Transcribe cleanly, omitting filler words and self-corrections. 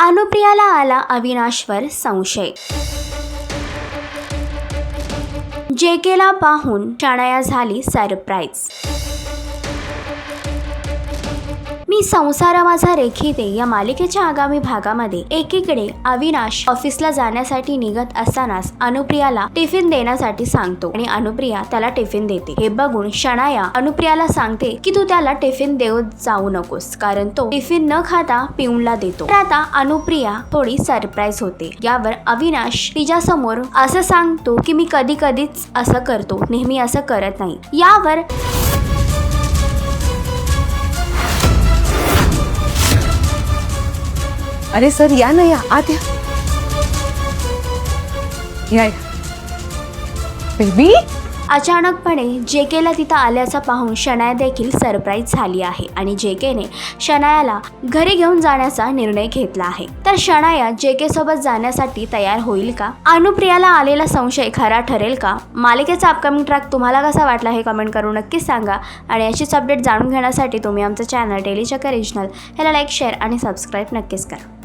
अनुप्रियाला आला अविनाशवर संशय। जेकेला पाहून शनाया झाली सरप्राईज। मी संसार माझा रेखीते या मालिकेच्या आगामी भागामध्ये एकीकडे अविनाश ऑफिसला जाण्यासाठी निघत असतानाच अनुप्रियाला टिफिन देण्यासाठी सांगतो आणि अनुप्रिया त्याला टिफिन देते। हे बघून शनाया अनुप्रियाला सांगते की तू त्याला टिफिन देऊन जाऊ नकोस, कारण तो टिफिन न खाता पिऊनला देतो। तर आता अनुप्रिया थोडी सरप्राईज होते। यावर अविनाश तिच्या समोर असं सांगतो की मी कधी कधीच असं करतो, नेहमी असं करत नाही। यावर अरे सर या ना, या आत या बेबी। अचानकपणे जेकेला तिथं आल्याचं पाहून शनाया देखील सरप्राईज झाली आहे आणि जेकेने शनायाला घरी घेऊन जाण्याचा निर्णय घेतला आहे। तर शनाया जेके सोबत जाण्यासाठी तयार होईल का? अनुप्रियाला आलेला संशय खरा ठरेल का? मालिकेचा अपकमिंग ट्रॅक तुम्हाला कसा वाटला हे कमेंट करून नक्कीच सांगा आणि अशीच अपडेट जाणून घेण्यासाठी तुम्ही आमचं चॅनल डेली चक्कर रिजनल ह्याला लाईक, शेअर आणि सबस्क्राईब नक्कीच करा।